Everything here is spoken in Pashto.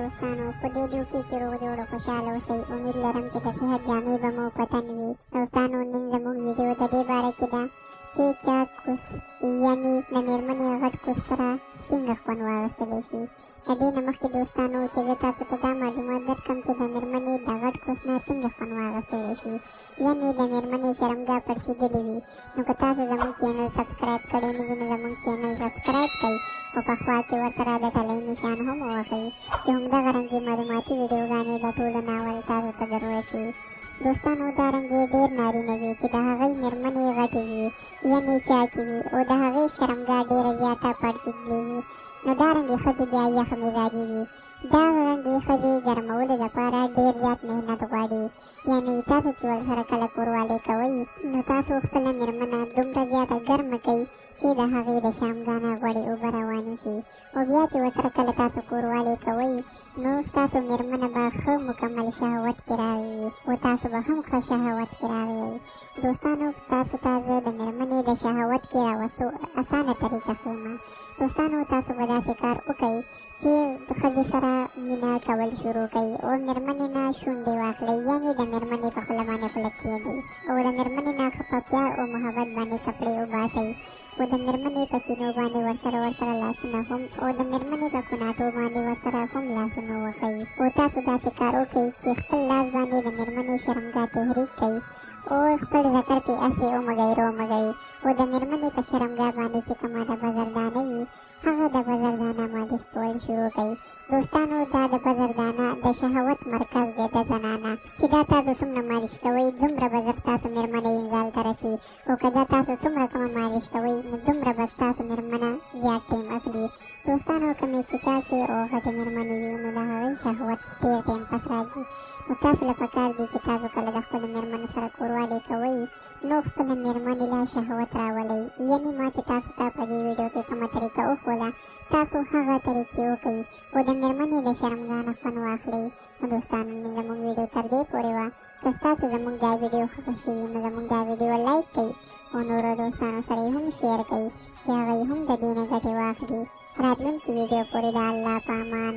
دوستانو په دې ډیوټي چې روغ جوړ خوشحاله اوسئ. امید لرم چې د صحت جامې به مو په تن وي. دوستانو نن زموږ ویډیو د دې باره کې ده چې چاک کوس یعنې د مېرمنې غټ کوس سره څنګه خوند واخیستلی شي. د دې نه مخکې دوستانو چې زه تاسو ته دا معلومات درکړم چې د مېرمنې د غټ کوس نه څنګه خوند واخیستلی شي، یعنې د مېرمنې شرمګاه پړسېدلې وي، نو که تاسو زموږ چینل سبسکرایب کړی نه وي نو زموږ چینل سبسکرایب کړئ او په خوا کې ورسره د ټلۍ نشان هم ووهئ چې همدغه رنګې معلوماتي ویډیوګانې د ټولو ناول تاسو ته در ورسي. دوستانو دارنګې ډېر نارینه وي چې د هغوی مېرمنې غټې وي یعنې چاکې وي او د هغې شرمګاه ډېره زیاته پړسېدلې وي، نو دارنګې ښځې بیا یخ مزاجي وي. دا رنګې ښځې ګرمولو لپاره ډېر زیات محنت غواړي، یعنې تاسو چې ورسره کله کوروالی کوئ نو تاسو خپله مېرمنه دومره زیاته ګرمه کوئ چې د هغې د شرمګاه نه غوړې اوبه روانې شي، او بیا چې ورسره کله تاسو کوروالی کوئ نو ستاسو مېرمنه به ښه مکمل شهوت کې راغلې وي او تاسو به هم ښه شهوت کې راغلي وئ. دوستانو تاسو ته زه د مېرمنې د شهوت کې راوستو اسانه طریقه ښیم. دوستانو تاسو به داسې کار وکئ چې د ښځې سره مینه کول شروع کړئ او مېرمنې نه شونډې واخلئ، یعنې د مېرمنې په خوله باندې خوله کښېږدئ او د مېرمنې نه ښه په پیار او محبت باندې کپړې وباسئ او د مېرمنې په سینو باندې ورسره لاسونه هم او د مېرمنې په کناټو باندې ورسره هم لاسونه وښئ او تاسو داسې کار وکئ چې خپل لاس باندې د مېرمنې شرمګاه تحریک کړئ او خپل ذکر پې هسې ومږئ رومږئ او د مېرمنې په شرمګاه باندې چې کومه د بزردانه وي هغه د بزردانه مالش کول شروع کړئ. دوستانو دا د بزردانه د شهوت مرکز دی د زنانه، چې دا تاسو څومره مالش کوئ دومره به ژر ستاسو مېرمنه انزال ته رسي، او که دا تاسو څومره کمه مالش کوئ نو دومره به ستاسو مېرمنه زیات ټیم اخلي. دوستانو که مې چې چاکې او غټې مېرمنې وي نو د هغوی شهوت ډېر ټیم پس راځي، نو تاسو له پکار دي چې تاسو کله د خپلو مېرمنو سره کوروالی کوئ نو خپله مېرمنې له شهوت راولئ، یعنې ما چې تاسو ته په دې ویډیو کې کومه طریقه وښوده تاسو هغه طریقې وکئ او د مېرمنې د شرمګاه نه خوند واخلئ. نو دوستانو نن زموږ ویډیو تر دې پورې وه. که ستاسو زموږ دا ویډیو خوښه شوي نو زموږ دا ویډیو لایک کړئ او نورو دوستانو سره یې هم شیر کړئ چې هغوی هم د دې نه ګټې واخلي. راتلونکي ویډیو پورې د الله په امان.